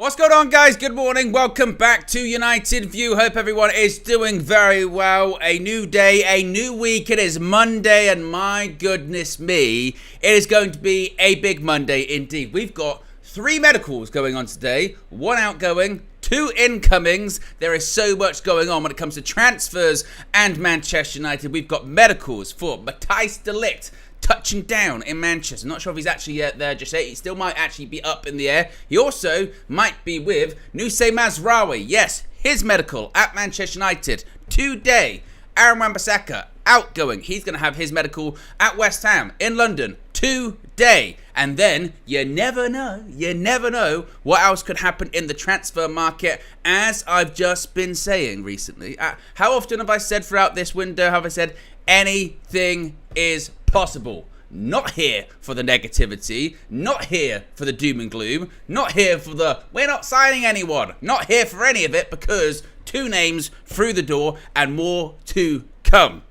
What's going on, guys? Good morning. Welcome back to United View. Hope everyone is doing very well. A new day, a new week. It is Monday, and my goodness me, it is going to be a big Monday indeed. We've got 3 medicals going on today, 1 outgoing, 2 incomings. There is so much going on when it comes to transfers and Manchester United. We've got medicals for Matthijs de Ligt touching down in Manchester. Not sure if he's actually yet there just yet. He still might actually be up in the air. He also might be with Ligt and Mazraoui. Yes, his medical at Manchester United today. Wan-Bissaka outgoing. He's going to have his medical at West Ham in London today. And then you never know what else could happen in the transfer market, as I've just been saying recently. How often have I said throughout this window, have I said anything is possible? Not here for the negativity, not here for the doom and gloom, not here for the we're not signing anyone, not here for any of it, because 2 names through the door and more to come.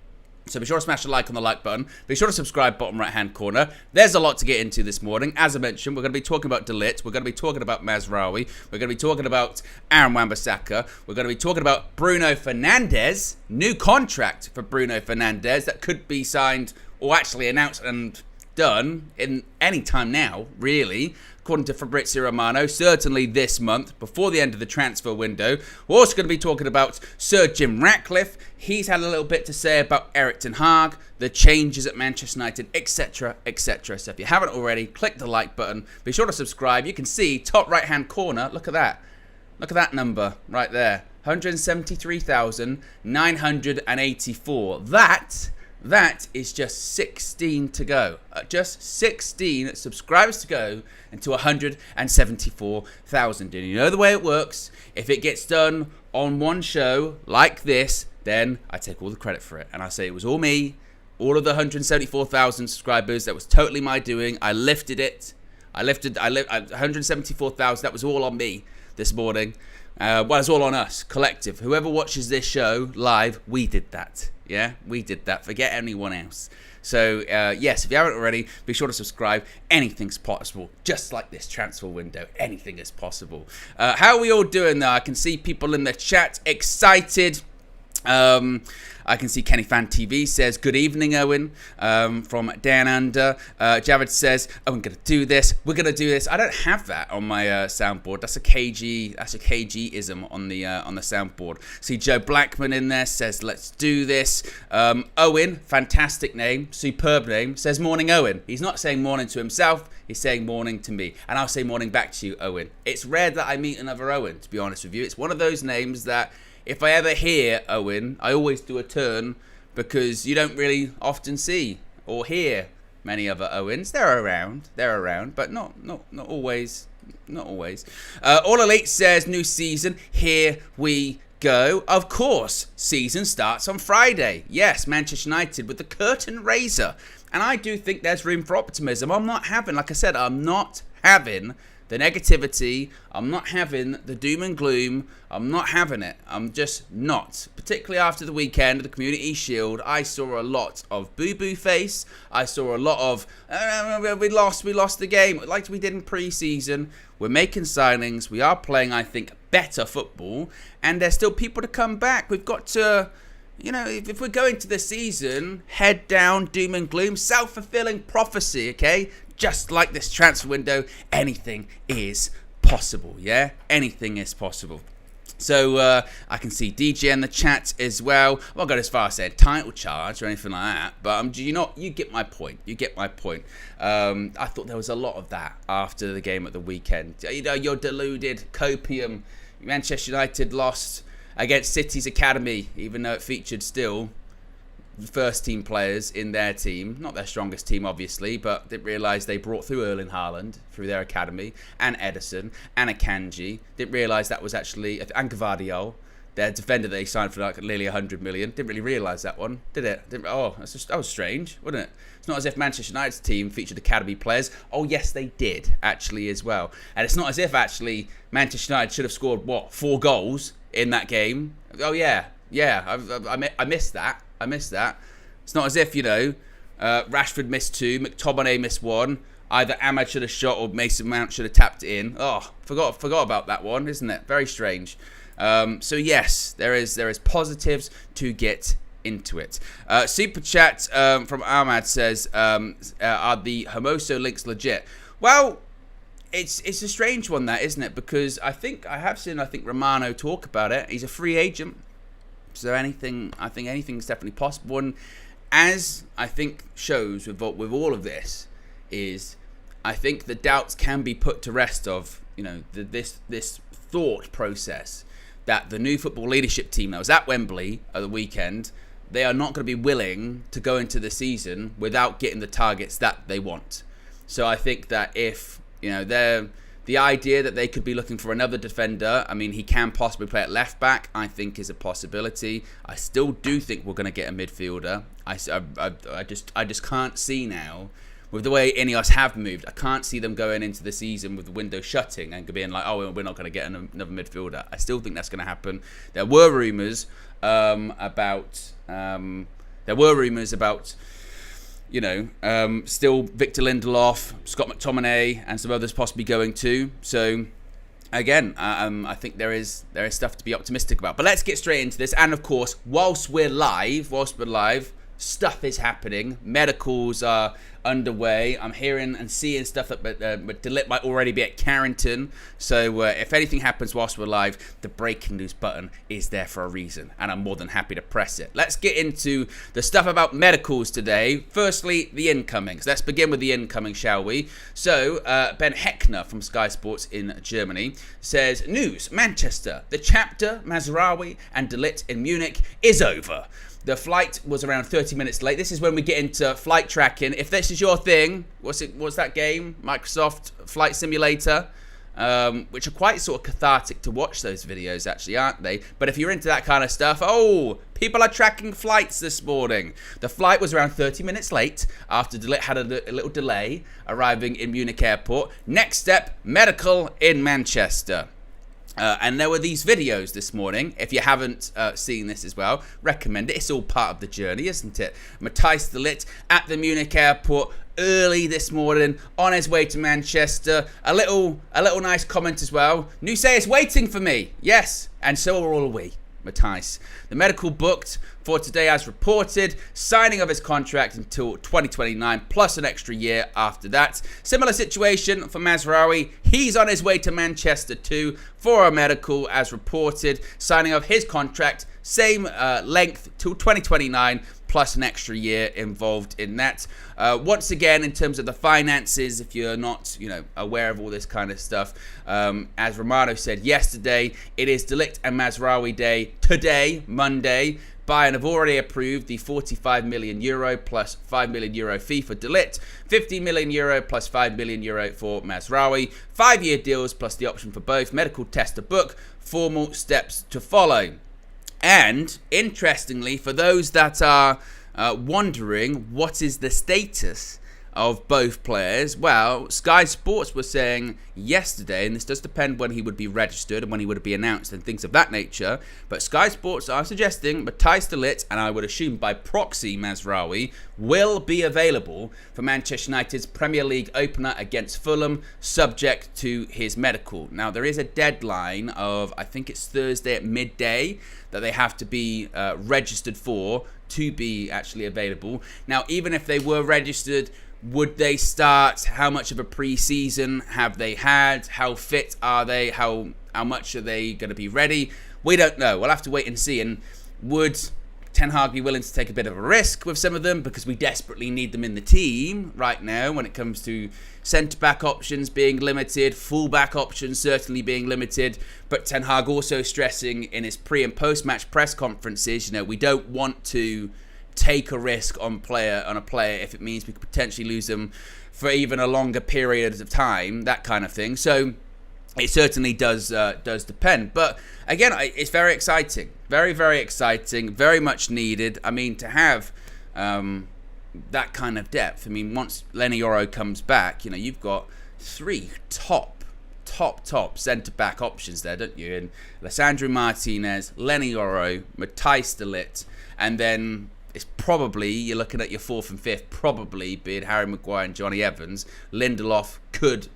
So be sure to smash the like on the like button. Be sure to subscribe, bottom right hand corner. There's a lot to get into this morning. As I mentioned, we're going to be talking about de Ligt. We're going to be talking about Mazraoui. We're going to be talking about Wan-Bissaka. We're going to be talking about Bruno Fernandes. New contract for Bruno Fernandes that could be signed or actually announced and done in any time now, really, according to Fabrizio Romano, certainly this month, before the end of the transfer window. We're also going to be talking about Sir Jim Ratcliffe. He's had a little bit to say about Erik ten Hag, the changes at Manchester United, etc, etc. So if you haven't already, click the like button. Be sure to subscribe. You can see top right-hand corner, look at that. Look at that number right there, 173,984. That is just 16 to go. Just 16 subscribers to go into 174,000. And you know the way it works. If it gets done on one show like this, then I take all the credit for it. And I say it was all me. All of the 174,000 subscribers, that was totally my doing. I lifted it. I lifted 174,000. That was all on me this morning. Well, it's all on us, collective. Whoever watches this show live, we did that. Yeah, we did that. Forget anyone else. So, yes, if you haven't already, be sure to subscribe. Anything's possible. Just like this transfer window, anything is possible. How are we all doing, though? I can see people in the chat excited. I can see Kenny Fan TV says, good evening, Owen, from Dan Under. Javid says, oh, I'm going to do this. We're going to do this. I don't have that on my soundboard. That's a KG-ism on the soundboard. See Joe Blackman in there, says, let's do this. Owen, fantastic name, superb name, says morning, Owen. He's not saying morning to himself. He's saying morning to me. And I'll say morning back to you, Owen. It's rare that I meet another Owen, to be honest with you. It's one of those names that if I ever hear Owen, I always do a turn, because you don't really often see or hear many other Owens. They're around, but not always. Not always. All Elite says new season. Here we go. Of course, season starts on Friday. Yes, Manchester United with the curtain raiser, and I do think there's room for optimism. I'm not having the negativity. I'm not having the doom and gloom. I'm not having it. I'm just not. Particularly after the weekend of the Community Shield, I saw a lot of boo-boo face. I saw a lot of, we lost the game, like we did in pre-season. We're making signings. We are playing, I think, better football. And there's still people to come back. We've got to, if we're going to the season, head down, doom and gloom, self-fulfilling prophecy, okay? Just like this transfer window, anything is possible, yeah? Anything is possible. So I can see DJ in the chat as well. I won't go as far as saying title charge or anything like that, but you get my point. I thought there was a lot of that after the game at the weekend. You're deluded, copium. Manchester United lost against City's academy, even though it featured still first team players in their team, not their strongest team obviously, but didn't realise they brought through Erling Haaland through their academy, and Ederson, and Akanji. Didn't realise that was actually, and Gvardiol, their defender that they signed for like nearly 100 million. Didn't really realise that one, did it? That was strange, wasn't it? It's not as if Manchester United's team featured academy players. Oh yes, they did actually as well. And it's not as if actually Manchester United should have scored 4 goals in that game. Oh yeah, I missed that. It's not as if, Rashford missed 2, McTominay missed 1. either Ahmad should have shot or Mason Mount should have tapped it in. Oh, forgot about that one, isn't it? Very strange. So yes, there is positives to get into it. Super chat from Ahmad says, are the Hermoso links legit? Well, it's a strange one, that, isn't it? Because I have seen Romano talk about it. He's a free agent, so anything's definitely possible. And as I think shows with all of this, is I think the doubts can be put to rest of this thought process that the new football leadership team that was at Wembley at the weekend, they are not going to be willing to go into the season without getting the targets that they want. So I think that if the idea that they could be looking for another defender, I mean, he can possibly play at left back, I think is a possibility. I still do think we're going to get a midfielder. I just can't see now, with the way Ineos have moved, I can't see them going into the season with the window shutting and being like, oh, we're not going to get another midfielder. I still think that's going to happen. There were rumours about still Victor Lindelof, Scott McTominay, and some others possibly going too. So again, I think there is stuff to be optimistic about. But let's get straight into this. And of course, whilst we're live, stuff is happening. Medicals are underway. I'm hearing and seeing stuff that De Ligt might already be at Carrington. So if anything happens whilst we're live, the breaking news button is there for a reason, and I'm more than happy to press it. Let's get into the stuff about medicals today. Firstly, the incomings. Let's begin with the incoming, shall we? So Ben Heckner from Sky Sports in Germany says, news, Manchester, the chapter, Mazraoui and De Ligt in Munich is over. The flight was around 30 minutes late. This is when we get into flight tracking. If this is your thing, what's that game? Microsoft Flight Simulator, which are quite sort of cathartic to watch those videos, actually, aren't they? But if you're into that kind of stuff, people are tracking flights this morning. The flight was around 30 minutes late after De Ligt had a little delay arriving in Munich airport. Next step, medical in Manchester. And there were these videos this morning. If you haven't seen this as well, recommend it. It's all part of the journey, isn't it? Matthijs De Ligt at the Munich airport early this morning on his way to Manchester. A little nice comment as well. Nusay is waiting for me. Yes, and so are all we. Matthijs. The medical booked for today as reported, signing of his contract until 2029 plus an extra year after that. Similar situation for Mazraoui. He's on his way to Manchester too for a medical as reported, signing of his contract, same length till 2029 plus an extra year involved in that. Once again, in terms of the finances, if you're not, aware of all this kind of stuff, as Romano said yesterday, it is De Ligt and Mazraoui day today, Monday. Bayern have already approved the €45 million plus €5 million fee for De Ligt, €15 million plus €5 million for Mazraoui, 5-year deals plus the option for both, medical test to book, formal steps to follow. And interestingly, for those that are wondering what is the status of both players, well, Sky Sports was saying yesterday, and this does depend when he would be registered and when he would be announced and things of that nature, but Sky Sports are suggesting Matthijs De Ligt, and I would assume by proxy Mazraoui, will be available for Manchester United's Premier League opener against Fulham, subject to his medical. Now, there is a deadline of, I think it's Thursday at midday, that they have to be registered for to be actually available. Now, even if they were registered, would they start? How much of a pre-season have they had? How fit are they? How much are they going to be ready? We don't know. We'll have to wait and see. And would Ten Hag be willing to take a bit of a risk with some of them, because we desperately need them in the team right now when it comes to centre-back options being limited, full-back options certainly being limited, but Ten Hag also stressing in his pre- and post-match press conferences, we don't want to take a risk on a player if it means we could potentially lose them for even a longer period of time, that kind of thing. So it certainly does depend. But again, it's very exciting. Very, very exciting. Very much needed. I mean, to have that kind of depth. I mean, once Lenny Yoro comes back, you've got 3 top centre-back options there, don't you? And Alessandro Martinez, Lenny Yoro, Matthijs De Ligt, and then it's probably, you're looking at your fourth and fifth, probably being Harry Maguire and Johnny Evans. Lindelof could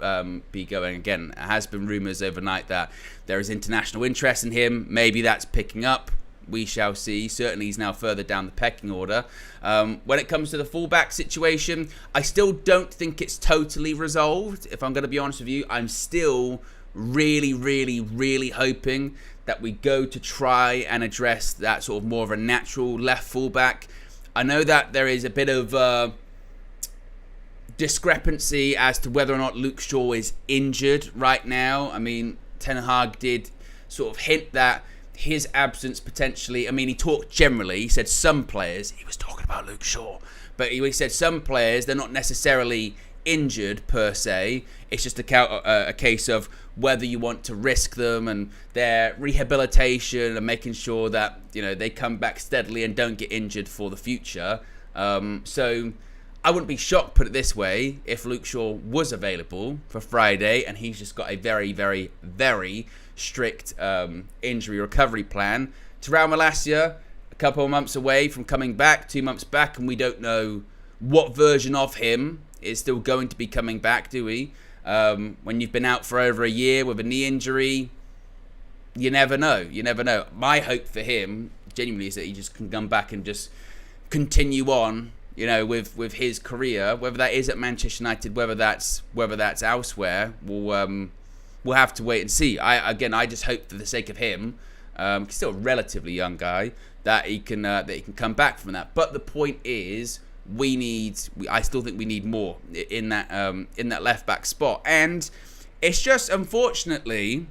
be going again. It has been rumours overnight that there is international interest in him. Maybe that's picking up. We shall see. Certainly he's now further down the pecking order. When it comes to the fullback situation, I still don't think it's totally resolved. If I'm going to be honest with you, I'm still really, really, really hoping that we go to try and address that sort of more of a natural left fullback. I know that there is a bit of discrepancy as to whether or not Luke Shaw is injured right now. I mean, Ten Hag did sort of hint that his absence potentially, I mean, he talked generally, he said some players, he was talking about Luke Shaw, but he said some players, they're not necessarily injured per se. It's just a case of whether you want to risk them and their rehabilitation and making sure that, you know, they come back steadily and don't get injured for the future. So I wouldn't be shocked, put it this way, if Luke Shaw was available for Friday and he's just got a very, very, very strict injury recovery plan. Terrell Malacia, a couple of months away from coming back, 2 months back, and we don't know what version of him is still going to be coming back, do we? When you've been out for over a year with a knee injury, you never know. You never know. My hope for him, genuinely, is that he just can come back and just continue on, you know, with his career. Whether that is at Manchester United, whether that's elsewhere, we'll have to wait and see. I just hope for the sake of him, he's still a relatively young guy, that he can come back from that. But the point is, I still think we need more in that left back spot, and it's just unfortunately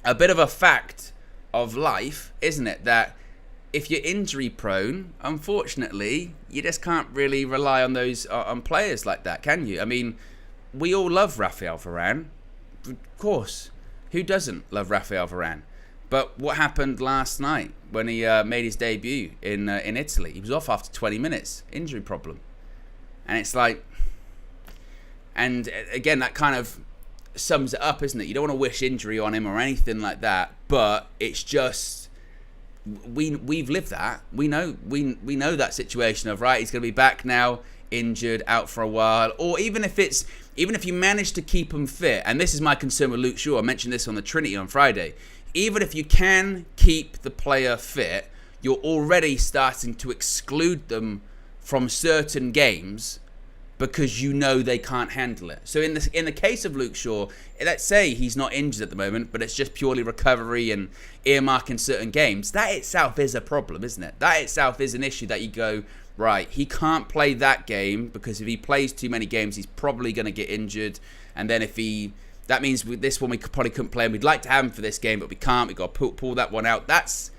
a bit of a fact of life, isn't it, that if you're injury prone, unfortunately, you just can't really rely on those on players like that, can you? I mean, we all love Raphael Varane, of course. Who doesn't love Raphael Varane? But what happened last night when he made his debut in Italy? He was off after 20 minutes, injury problem. And it's like, and again, that kind of sums it up, isn't it? You don't want to wish injury on him or anything like that, but it's just, we've lived that. We know that situation of, right, he's going to be back now, injured, out for a while, or even if you manage to keep him fit, and this is my concern with Luke Shaw, I mentioned this on the Trinity on Friday, even if you can keep the player fit, you're already starting to exclude them from certain games because you know they can't handle it. So in the case of Luke Shaw, let's say he's not injured at the moment, but it's just purely recovery and earmarking certain games, that itself is a problem, isn't it? That itself is an issue that you go, right, he can't play that game because if he plays too many games, he's probably going to get injured. And then that means with this one we probably couldn't play him. We'd like to have him for this game, but we can't. We've got to pull that one out. That's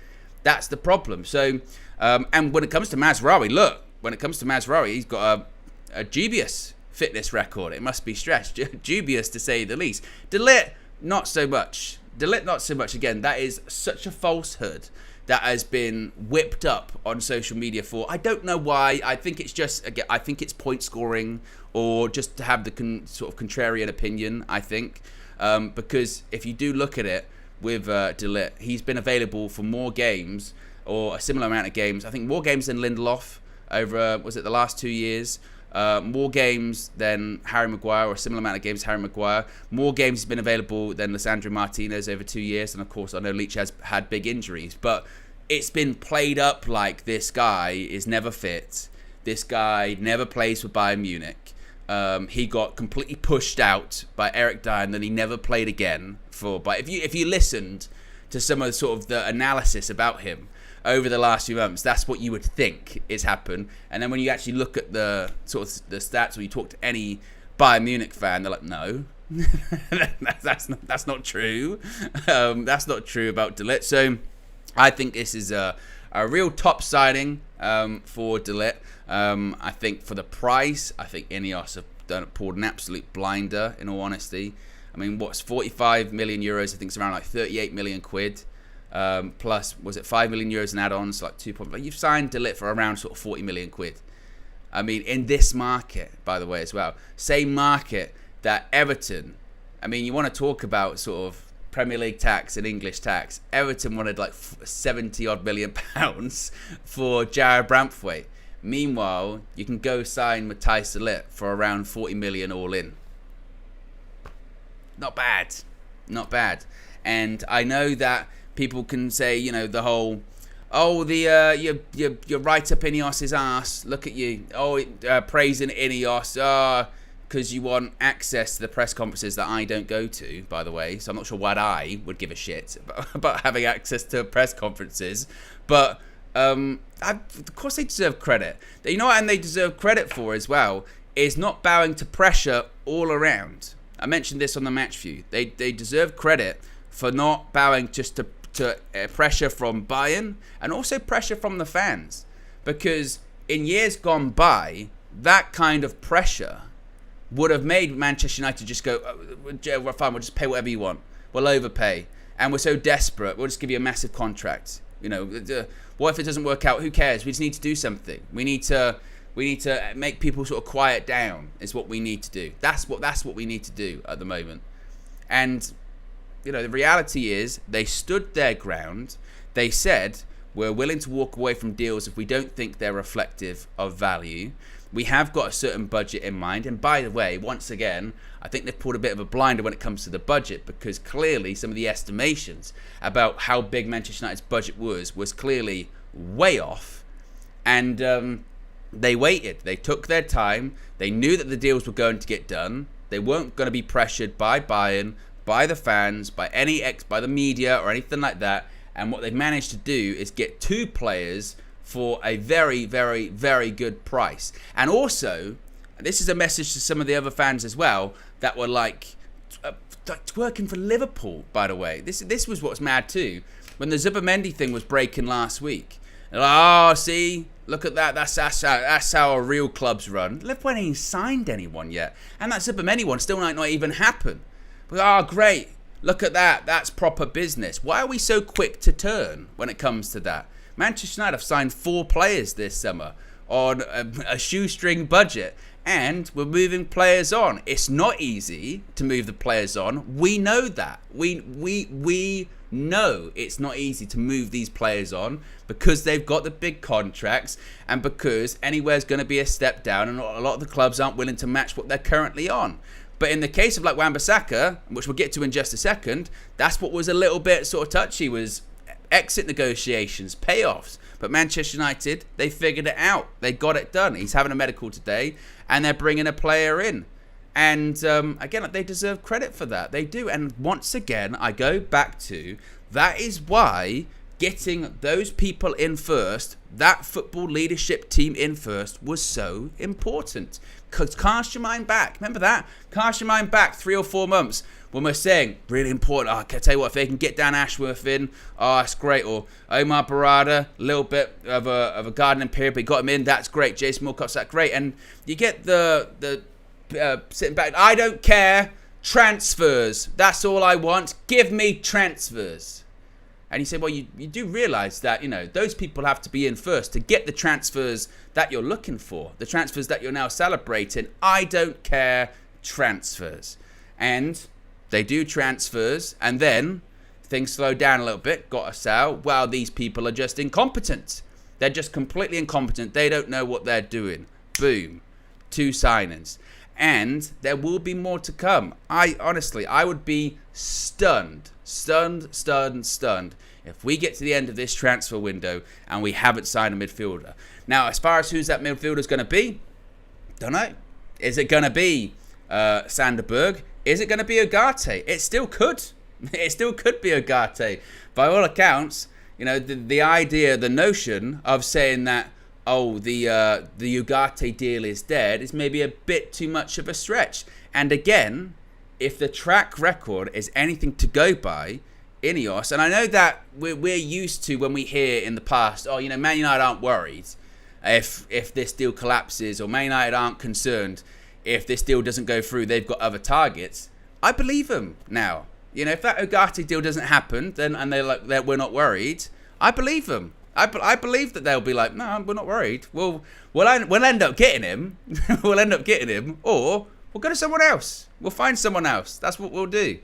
the problem. So, and when it comes to Mazraoui, he's got a dubious fitness record. It must be stressed. Dubious to say the least. De Ligt, not so much. Again, that is such a falsehood that has been whipped up on social media for, I don't know why. I think it's just, again, I think it's point scoring or just to have the sort of contrarian opinion, I think. Because if you do look at it with De Ligt, he's been available for more games or a similar amount of games. I think more games than Lindelof over, was it the last 2 years? More games than Harry Maguire, or a similar amount of games Harry Maguire. More games has been available than Lisandro Martinez over 2 years. And of course, I know Leach has had big injuries, but it's been played up like this guy is never fit. This guy never plays for Bayern Munich. He got completely pushed out by Eric Dyer, and then he never played again. But if you listened to some of the analysis about him over the last few months, that's what you would think is happened. And then when you actually look at the stats, or you talk to any Bayern Munich fan, they're like, no, that's not true. That's not true about De Ligt. So I think this is a real top signing for De Ligt. I think for the price, I think Ineos have pulled an absolute blinder, in all honesty. I mean, what's 45 million euros? I think it's around like 38 million quid. Plus, was it 5 million euros in add-ons, like 2.5? You've signed De Ligt for around sort of 40 million quid. I mean, in this market, by the way, as well. Same market that Everton, I mean, you want to talk about sort of Premier League tax and English tax, Everton wanted like 70 odd million pounds for Jared Braithwaite. Meanwhile, you can go sign Matthijs de Ligt for around 40 million all in. Not bad. Not bad. And I know that people can say, you know, the whole, oh, you're right up Ineos's ass. Look at you. Oh, praising Ineos. Because you want access to the press conferences that I don't go to, by the way. So I'm not sure what I would give a shit about having access to press conferences. But of course they deserve credit. You know what? And they deserve credit for as well is not bowing to pressure all around. I mentioned this on the match view. They deserve credit for not bowing just to pressure from Bayern and also pressure from the fans. Because in years gone by, that kind of pressure would have made Manchester United just go, oh, fine, we'll just pay whatever you want. We'll overpay. And we're so desperate, we'll just give you a massive contract. You know, what if it doesn't work out? Who cares? We just need to do something. We need to make people sort of quiet down is what we need to do. That's what we need to do at the moment. And, you know, the reality is they stood their ground. They said, we're willing to walk away from deals if we don't think they're reflective of value. We have got a certain budget in mind. And by the way, once again, I think they've pulled a bit of a blinder when it comes to the budget because clearly some of the estimations about how big Manchester United's budget was clearly way off. And they waited. They took their time. They knew that the deals were going to get done. They weren't going to be pressured by Bayern, by the fans, by the media or anything like that. And what they've managed to do is get two players for a very, very, very good price. And also, this is a message to some of the other fans as well that were like twerking for Liverpool, by the way. This was what's mad too. When the Zubimendi thing was breaking last week. Like, oh, see, look at that. That's how our real clubs run. Liverpool ain't even signed anyone yet. And that Zubimendi one still might not even happen. But, oh, great. Look at that. That's proper business. Why are we so quick to turn when it comes to that? Manchester United have signed 4 players this summer on a shoestring budget, and we're moving players on. It's not easy to move the players on. We know that. We know it's not easy to move these players on because they've got the big contracts and because anywhere's going to be a step down, and a lot of the clubs aren't willing to match what they're currently on. But in the case of like Wan-Bissaka, which we'll get to in just a second, that's what was a little bit sort of touchy, was exit negotiations, payoffs. But Manchester United, they figured it out. They got it done. He's having a medical today, and they're bringing a player in. And again, they deserve credit for that. They do. And once again, I go back to, that is why getting those people in first, that football leadership team in first, was so important. Because cast your mind back. Remember that? Cast your mind back 3 or 4 months when we're saying, really important. Oh, can I tell you what, if they can get Dan Ashworth in, oh, that's great. Or Omar Barada, a little bit of a gardening period, but he got him in, that's great. Jason Wilcox, that's great. And you get the sitting back, I don't care, transfers. That's all I want. Give me transfers. And he said, well, you do realise that, you know, those people have to be in first to get the transfers that you're looking for, the transfers that you're now celebrating. I don't care, transfers. And they do transfers, and then things slow down a little bit, got us out. Well, these people are just incompetent. They're just completely incompetent. They don't know what they're doing. Boom. 2 signings. And there will be more to come. I would be stunned if we get to the end of this transfer window and we haven't signed a midfielder. Now, as far as who's that midfielder's going to be, don't know. Is it going to be Sander Berg? Is it going to be Ugarte? It still could. It still could be Ugarte. By all accounts, you know, the idea, the notion of saying that, oh, the Ugarte deal is dead is maybe a bit too much of a stretch. And again, if the track record is anything to go by, Ineos, and I know that we're used to when we hear in the past, oh, you know, Man United aren't worried if this deal collapses, or Man United aren't concerned if this deal doesn't go through, they've got other targets. I believe them now. You know, if that Ugarte deal doesn't happen, and they're like, we're not worried, I believe them. I believe that they'll be like, no, we're not worried. We'll end up getting him. We'll end up getting him, or we'll go to someone else. We'll find someone else. That's what we'll do.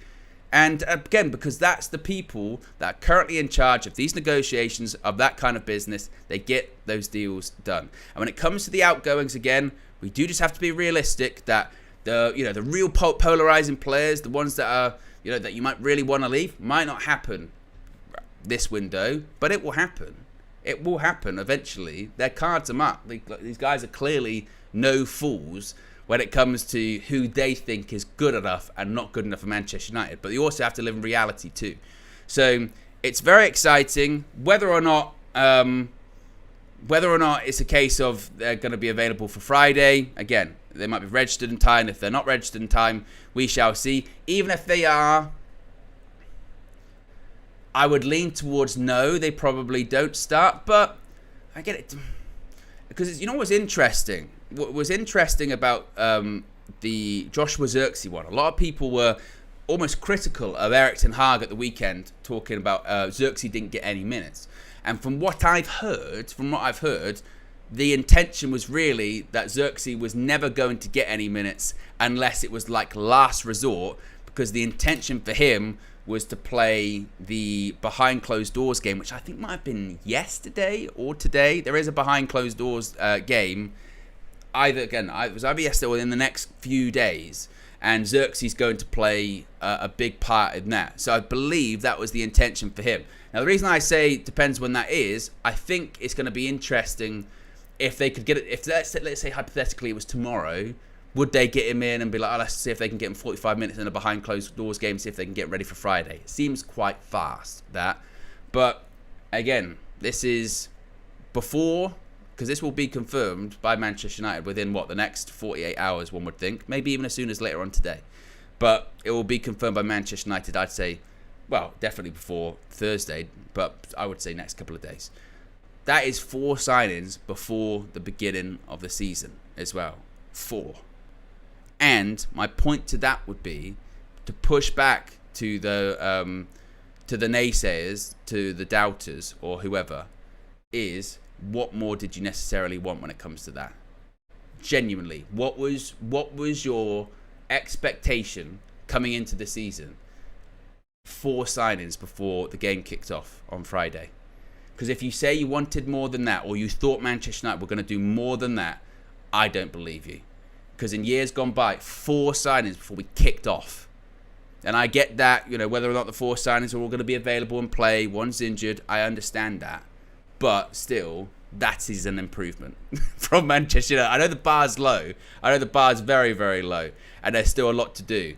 And again, because that's the people that are currently in charge of these negotiations of that kind of business, they get those deals done. And when it comes to the outgoings, again, we do just have to be realistic that the real polarizing players, the ones that are that you might really want to leave, might not happen this window, but it will happen. It will happen eventually. Their cards are marked. These guys are clearly no fools when it comes to who they think is good enough and not good enough for Manchester United. But you also have to live in reality too. So it's very exciting. Whether or not it's a case of they're going to be available for Friday, again, they might be registered in time. If they're not registered in time, we shall see. Even if they are, I would lean towards no, they probably don't start. But I get it. Because what's interesting? What was interesting about the Joshua Zirkzee one, a lot of people were almost critical of Erik ten Hag at the weekend, talking about Zirkzee didn't get any minutes. And from what I've heard, the intention was really that Zirkzee was never going to get any minutes unless it was like last resort, because the intention for him was to play the behind closed doors game, which I think might have been yesterday or today. There is a behind closed doors game. It was either yesterday or in the next few days, and Zirkzee's going to play a big part in that. So I believe that was the intention for him. Now, the reason I say it depends when that is, I think it's going to be interesting if they could get it. If let's say hypothetically it was tomorrow, would they get him in and be like, let's see if they can get him 45 minutes in a behind closed doors game, see if they can get ready for Friday. It seems quite fast, that. But again, this is before, because this will be confirmed by Manchester United within the next 48 hours, one would think. Maybe even as soon as later on today. But it will be confirmed by Manchester United, I'd say, well, definitely before Thursday, but I would say next couple of days. That is 4 signings before the beginning of the season as well. 4. And my point to that would be to push back to the naysayers, to the doubters or whoever, is what more did you necessarily want when it comes to that? Genuinely, what was your expectation coming into the season? 4 signings before the game kicked off on Friday. Because if you say you wanted more than that, or you thought Manchester United were going to do more than that, I don't believe you. Because in years gone by, 4 signings before we kicked off. And I get that, whether or not the 4 signings are all going to be available and play, one's injured, I understand that. But still, that is an improvement from Manchester United. I know the bar's low. I know the bar's very, very low. And there's still a lot to do.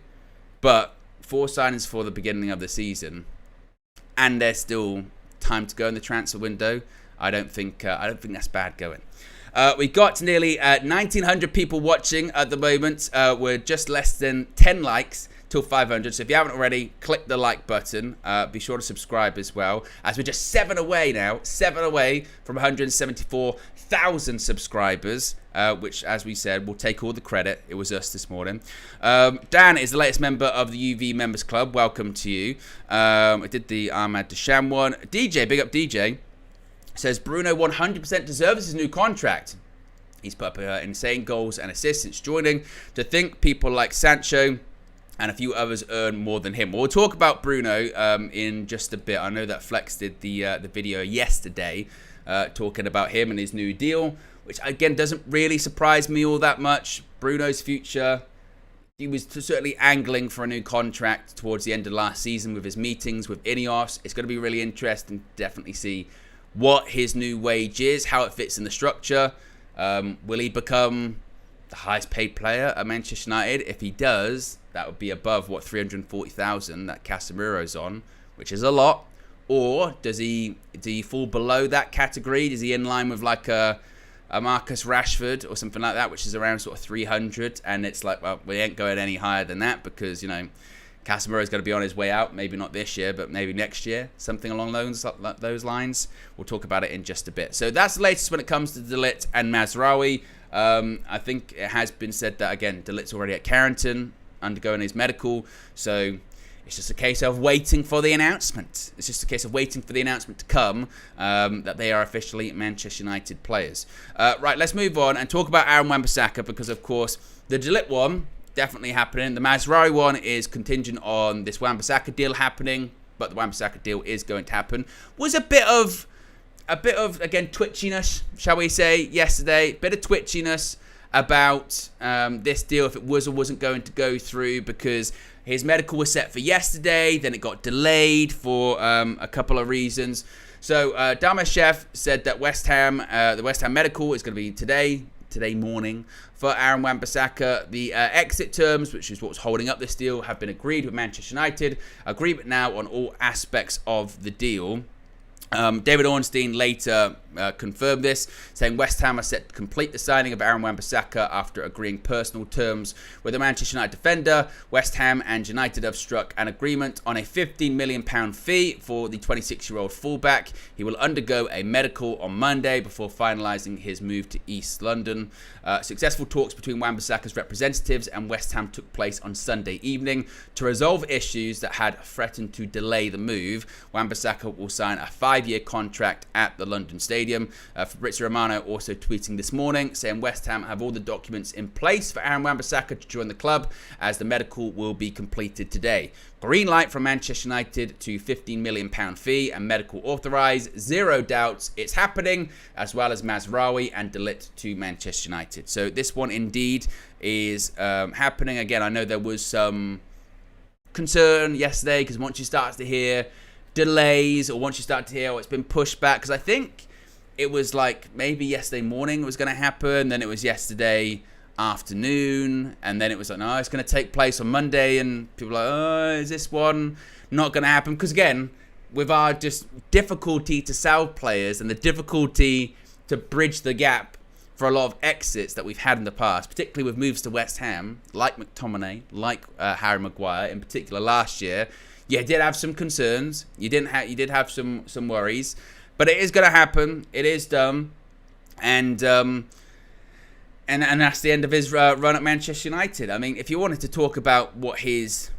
But 4 signings for the beginning of the season, and there's still time to go in the transfer window. I don't think that's bad going. We got nearly 1,900 people watching at the moment. We're just less than 10 likes till 500. So if you haven't already, click the like button. Be sure to subscribe as well, as we're just 7 away now. 7 away from 174,000 subscribers, which, as we said, will take all the credit. It was us this morning. Dan is the latest member of the UV Members Club. Welcome to you. I did the Ahmad Desham one. DJ, big up DJ. Says Bruno 100% deserves his new contract. He's put up insane goals and assists since joining. To think people like Sancho and a few others earn more than him. Well, we'll talk about Bruno in just a bit. I know that Flex did the video yesterday talking about him and his new deal, which again doesn't really surprise me all that much. Bruno's future, he was certainly angling for a new contract towards the end of last season with his meetings with Ineos. It's going to be really interesting to definitely see what his new wage is, how it fits in the structure. Will he become the highest paid player at Manchester United? If he does, that would be above 340,000 that Casemiro's on, which is a lot. Or do he fall below that category? Is he in line with like a Marcus Rashford or something like that, which is around sort of 300? And it's like, well, we ain't going any higher than that because, Casemiro's going to be on his way out. Maybe not this year, but maybe next year. Something along those lines. We'll talk about it in just a bit. So that's the latest when it comes to De Ligt and Mazraoui. I think it has been said that, again, De Ligt's already at Carrington, undergoing his medical. So it's just a case of waiting for the announcement. It's just a case of waiting for the announcement to come that they are officially Manchester United players. Right, let's move on and talk about Wan-Bissaka because, of course, the De Ligt one, definitely happening. The Mazraoui one is contingent on this Wan-Bissaka deal happening, but the Wan-Bissaka deal is going to happen. Was a bit of again twitchiness, shall we say, yesterday. Bit of twitchiness about this deal, if it was or wasn't going to go through, because his medical was set for yesterday, then it got delayed for a couple of reasons. So Darmashev said that the West Ham medical is going to be today morning for Aaron Wan-Bissaka. The exit terms, which is what was holding up this deal, have been agreed with Manchester United. Agreement now on all aspects of the deal. David Ornstein later confirmed this, saying West Ham are set to complete the signing of Aaron Wan-Bissaka after agreeing personal terms with the Manchester United defender. West Ham and United have struck an agreement on a £15 million fee for the 26-year-old fullback. He will undergo a medical on Monday before finalising his move to East London. Successful talks between Wan-Bissaka's representatives and West Ham took place on Sunday evening to resolve issues that had threatened to delay the move. Wan-Bissaka will sign a 5-year contract at the London Stadium. Fabrizio Romano also tweeting this morning, saying West Ham have all the documents in place for Aaron Wan-Bissaka to join the club, as the medical will be completed today. Green light from Manchester United to £15 million fee and medical authorised. Zero doubts it's happening, as well as Mazraoui and Ligt to Manchester United. So this one indeed is happening. Again, I know there was some concern yesterday, because once you start to hear delays, or once you start to hear, oh, it's been pushed back, because I think it was like maybe yesterday morning it was going to happen, then it was yesterday afternoon, and then it was like, no, it's going to take place on Monday, and people are like, oh, is this one not going to happen? Because again, with our just difficulty to sell players and the difficulty to bridge the gap for a lot of exits that we've had in the past, particularly with moves to West Ham, like McTominay, like Harry Maguire in particular last year, you did have some concerns. You did have some worries, but it is going to happen. It is done, and that's the end of his run at Manchester United. I mean, if you wanted to talk about what his,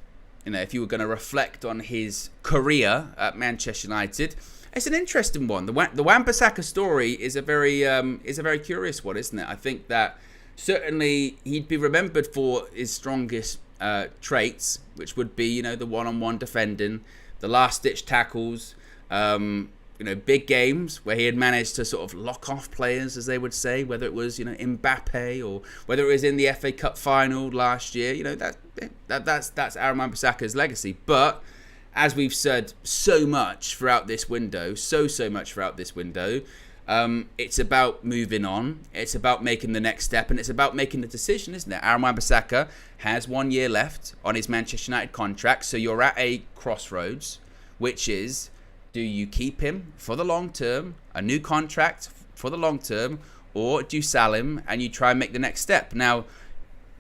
if you were going to reflect on his career at Manchester United, it's an interesting one. The Wan-Bissaka story is a very curious one, isn't it? I think that certainly he'd be remembered for his strongest traits, which would be, the one-on-one defending, the last-ditch tackles, big games where he had managed to sort of lock off players, as they would say, whether it was, Mbappe, or whether it was in the FA Cup final last year. That's Aaron Wan-Bissaka's legacy. But as we've said so much throughout this window, it's about moving on. It's about making the next step, and it's about making the decision, isn't it? Aaron Wan-Bissaka has 1 year left on his Manchester United contract, so you're at a crossroads, which is, do you keep him for the long term, a new contract for the long term, or do you sell him and you try and make the next step? Now,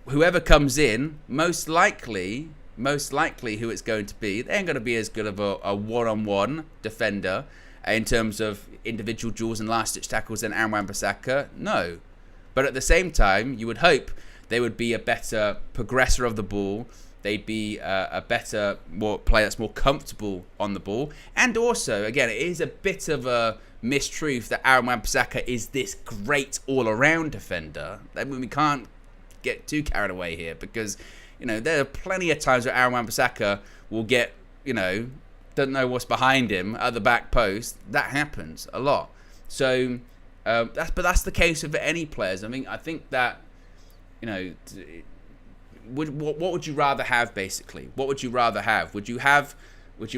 whoever comes in, most likely who it's going to be, they ain't going to be as good of a one-on-one defender in terms of individual duels and last-ditch tackles than Aaron Wan-Bissaka. No. But at the same time, you would hope they would be a better progressor of the ball. They'd be a better player that's more comfortable on the ball. And also, again, it is a bit of a mistruth that Aaron Wan-Bissaka is this great all-around defender. I mean, we can't get too carried away here, because, there are plenty of times where Aaron Wan-Bissaka will get, doesn't know what's behind him at the back post. That happens a lot. So that's the case with any players. I mean, I think that, what would you rather have, basically? What would you rather have? Would you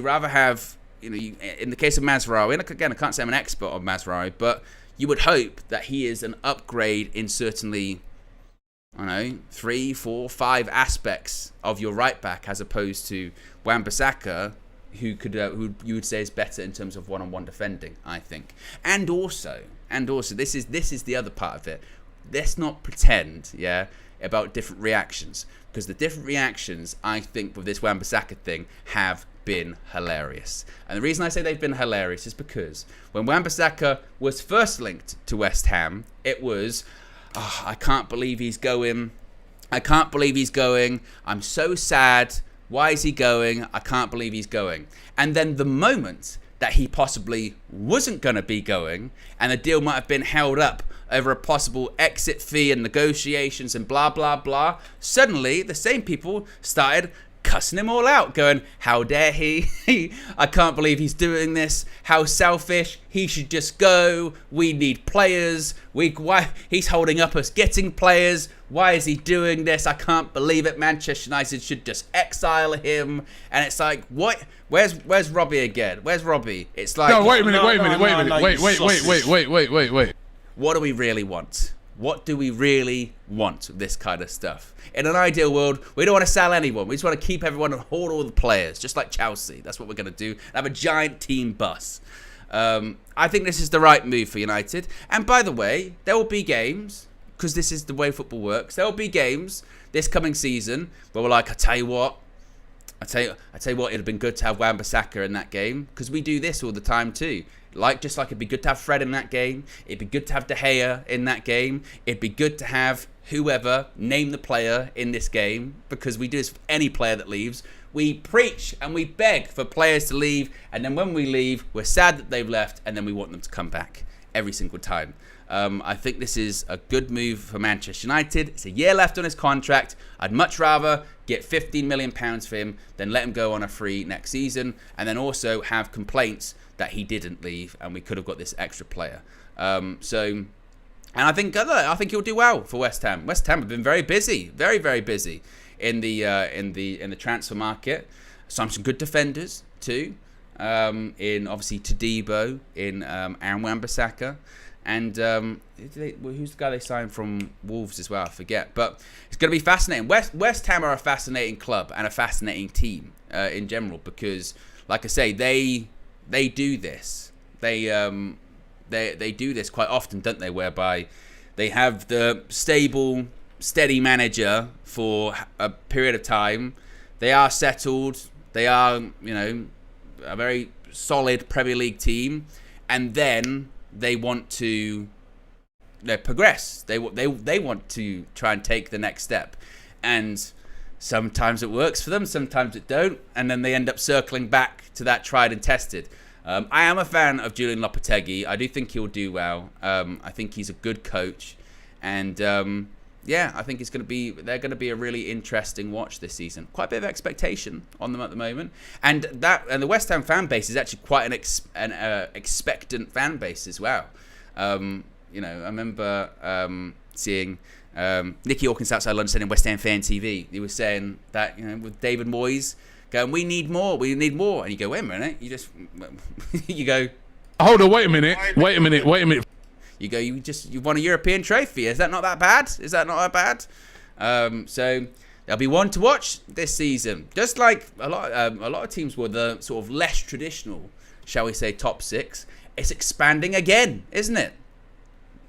rather have, in the case of Mazraoui, and again, I can't say I'm an expert on Mazraoui, but you would hope that he is an upgrade in certainly, 3, 4, 5 aspects of your right back, as opposed to Wan-Bissaka, who you would say is better in terms of one-on-one defending, I think. And also, this is the other part of it. Let's not pretend, about different reactions, because the different reactions, I think, with this Wan-Bissaka thing have been hilarious. And the reason I say they've been hilarious is because when Wan-Bissaka was first linked to West Ham, it was, I can't believe he's going. I'm so sad. Why is he going? I can't believe he's going. And then the moment that he possibly wasn't going to be going, and the deal might have been held up over a possible exit fee and negotiations and blah, blah, blah, suddenly the same people started cussing him all out, going, how dare he? I can't believe he's doing this. How selfish. He should just go. We need players. Why he's holding up us getting players. Why is he doing this? I can't believe it. Manchester United should just exile him. And it's like, what? Where's Robbie again? Where's Robbie? It's like, no, wait a minute. Wait. What do we really want? What do we really want with this kind of stuff? In an ideal world, we don't want to sell anyone. We just want to keep everyone and hold all the players, just like Chelsea. That's what we're going to do. Have a giant team bus. I think this is the right move for United. And by the way, there will be games, because this is the way football works. There will be games this coming season where we're like, I tell you what, it'd have been good to have Wan-Bissaka in that game, because we do this all the time too. Just like it'd be good to have Fred in that game. It'd be good to have De Gea in that game. It'd be good to have whoever name the player in this game, because we do this for any player that leaves. We preach and we beg for players to leave, and then when we leave, we're sad that they've left, and then we want them to come back every single time. I think this is a good move for Manchester United. It's a year left on his contract. I'd much rather get £15 million for him than let him go on a free next season, and then also have complaints that he didn't leave and we could have got this extra player. And I think he'll do well for West Ham. West Ham have been very busy, very, very busy in the transfer market. Some good defenders too. In obviously Todibo, in and Wan-Bissaka. And who's the guy they signed from Wolves as well? I forget. But it's going to be fascinating. West Ham are a fascinating club and a fascinating team in general, because, like I say, they do this. They do this quite often, don't they? Whereby they have the stable, steady manager for a period of time. They are settled. They are, a very solid Premier League team, and then they want to progress. They want to try and take the next step, and sometimes it works for them, sometimes it don't, and then they end up circling back to that tried and tested. I am a fan of Julian Lopetegui. I do think he'll do well. I think he's a good coach, and I think they're going to be a really interesting watch this season. Quite a bit of expectation on them at the moment, and the West Ham fan base is actually quite an expectant fan base as well. I remember seeing Nicky Hawkins outside London saying in West Ham Fan TV, he was saying that with David Moyes going, we need more, and you go, wait a minute, you go, hold on, wait a minute. You go, you won a European trophy. Is that not that bad? So there'll be one to watch this season. Just like a lot of teams were the sort of less traditional, shall we say, top six. It's expanding again, isn't it?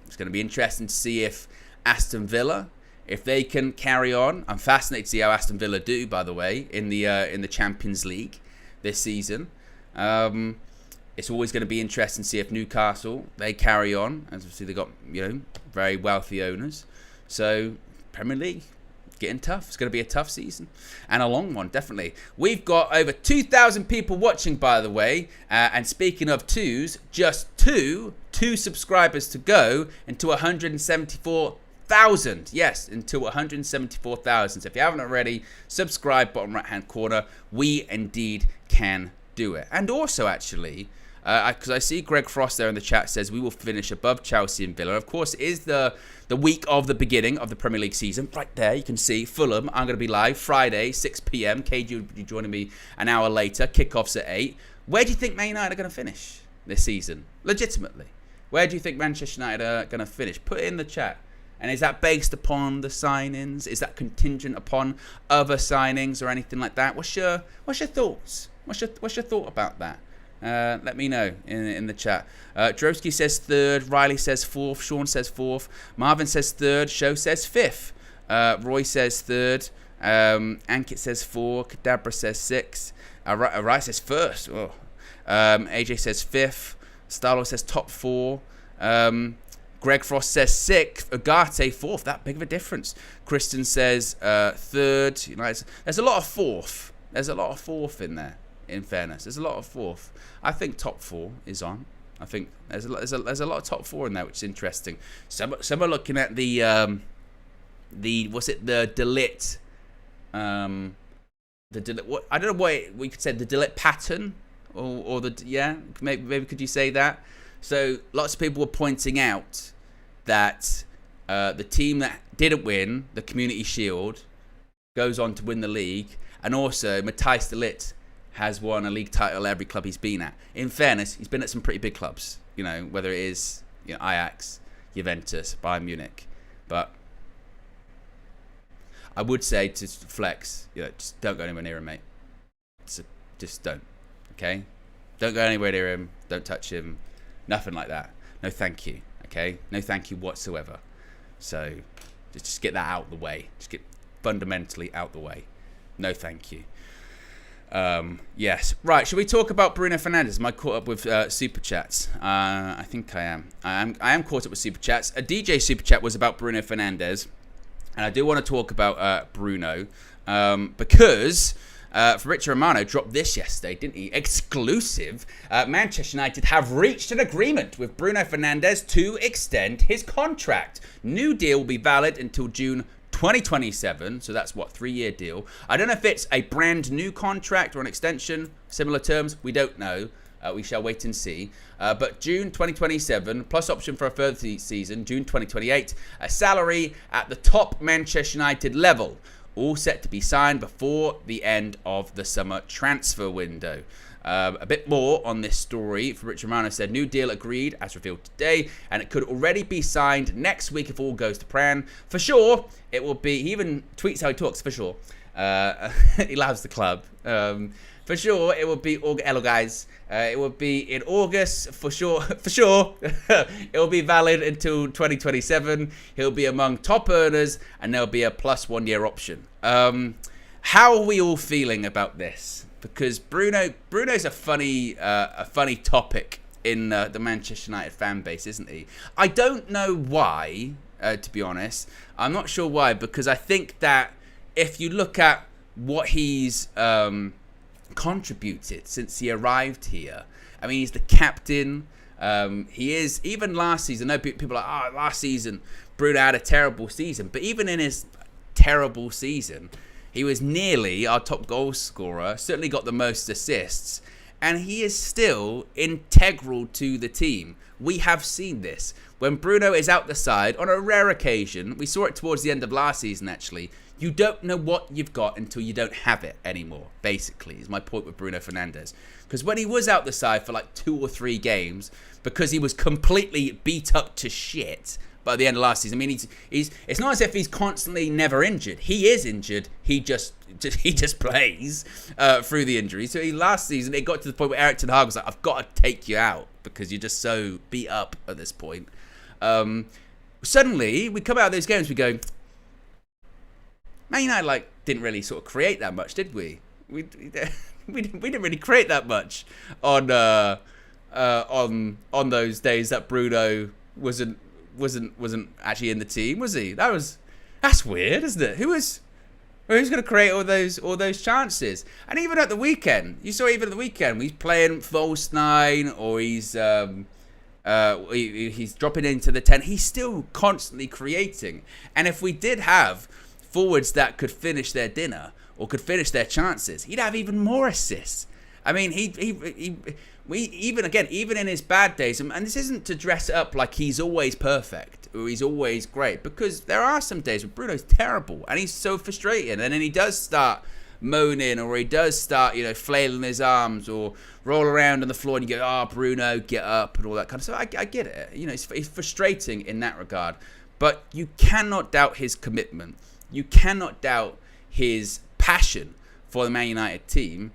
It's going to be interesting to see if Aston Villa, if they can carry on. I'm fascinated to see how Aston Villa do, by the way, in the Champions League this season. It's always going to be interesting to see if Newcastle, they carry on. As we see, they've got, very wealthy owners. So, Premier League, getting tough. It's going to be a tough season. And a long one, definitely. We've got over 2,000 people watching, by the way. And speaking of twos, just two subscribers to go into 174,000. Yes, into 174,000. So if you haven't already, subscribe, bottom right-hand corner. We indeed can do it. And also, actually, because I see Greg Frost there in the chat says we will finish above Chelsea and Villa. Of course, it is the week of the beginning of the Premier League season. Right there, you can see Fulham. I'm going to be live Friday, 6 p.m. KG will be joining me an hour later. Kickoff's at 8. Where do you think Man United are going to finish this season? Legitimately. Where do you think Manchester United are going to finish? Put it in the chat. And is that based upon the signings? Is that contingent upon other signings or anything like that? What's your thoughts? What's your thought about that? Let me know in the chat. Drowski says 3rd. Riley says 4th. Sean says 4th. Marvin says 3rd. Show says 5th. Roy says 3rd. Ankit says 4. Kadabra says 6. Rai says 1st. Oh. AJ says 5th. Starlo says top 4. Greg Frost says 6th. Ugarte 4th. That big of a difference. Kristen says 3rd. There's a lot of 4th. There's a lot of 4th in there. In fairness, there's a lot of 4th. I think top 4 is on. I think there's a lot of top 4 in there, which is interesting. Some are looking at the Ligt, what I don't know what we could say, the Ligt pattern, or maybe could you say that? So lots of people were pointing out that the team that didn't win the Community Shield goes on to win the league, and also Matthijs de Ligt has won a league title every club he's been at. In fairness, he's been at some pretty big clubs, whether it is Ajax, Juventus, Bayern Munich. But I would say to Flex, just don't go anywhere near him, mate. Just don't, okay? Don't go anywhere near him. Don't touch him. Nothing like that. No thank you, okay? No thank you whatsoever. So just get that out of the way. Just get fundamentally out the way. No thank you. Yes. Right, should we talk about Bruno Fernandes? Am I caught up with Super Chats? I think I am. I am caught up with Super Chats. A DJ Super Chat was about Bruno Fernandes. And I do want to talk about Bruno because Fabrizio Romano dropped this yesterday, didn't he? Exclusive. Manchester United have reached an agreement with Bruno Fernandes to extend his contract. New deal will be valid until June 2027. So that's 3-year deal. I don't know if it's a brand new contract or an extension. Similar terms. We don't know. We shall wait and see. But June 2027, plus option for a further season, June 2028, a salary at the top Manchester United level, all set to be signed before the end of the summer transfer window. A bit more on this story. Fabrizio Romano said, new deal agreed as revealed today, and it could already be signed next week if all goes to plan. For sure, it will be, he even tweets how he talks, for sure. He loves the club. For sure, it will be, hello guys, it will be in August, for sure, it will be valid until 2027, he'll be among top earners, and there'll be a plus 1-year option. How are we all feeling about this? Because Bruno's a funny topic in the Manchester United fan base, isn't he? I don't know why, to be honest. I'm not sure why, because I think that if you look at what he's contributed since he arrived here, I mean, he's the captain. He is, even last season, I know people are like, last season Bruno had a terrible season, but even in his terrible season, he was nearly our top goal scorer, certainly got the most assists, and he is still integral to the team. We have seen this. When Bruno is out the side, on a rare occasion, we saw it towards the end of last season actually, you don't know what you've got until you don't have it anymore, basically, is my point with Bruno Fernandes. Because when he was out the side for like 2 or 3 games, because he was completely beat up to shit by the end of last season. I mean, it's not as if he's constantly never injured. He is injured. He just plays through the injury. So last season, it got to the point where Erik ten Hag was like, I've got to take you out because you're just so beat up at this point. Suddenly, we come out of those games, we go, Man United didn't really sort of create that much, did we? We didn't really create that much on those days that Bruno wasn't actually in the team, was he? That's weird, isn't it? Who's going to create all those chances? And even at the weekend, you saw he's playing false 9, or he's dropping into the 10. He's still constantly creating. And if we did have forwards that could finish their dinner or could finish their chances, he'd have even more assists. I mean, even in his bad days, and this isn't to dress it up like he's always perfect or he's always great, because there are some days where Bruno's terrible and he's so frustrating, and then he does start moaning, or he does start, flailing his arms or roll around on the floor, and you go, Bruno, get up, and all that kind of stuff. I get it. It's frustrating in that regard, but you cannot doubt his commitment. You cannot doubt his passion for the Man United team.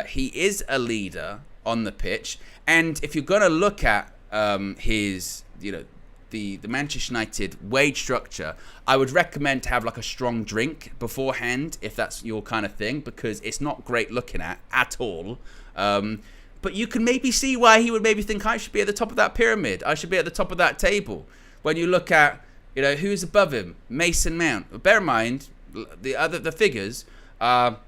He is a leader on the pitch, and if you're going to look at his, the Manchester United wage structure, I would recommend to have a strong drink beforehand, if that's your kind of thing, because it's not great looking at all. But you can maybe see why he would maybe think, I should be at the top of that pyramid. I should be at the top of that table. When you look at, who's above him, Mason Mount. Bear in mind, the figures are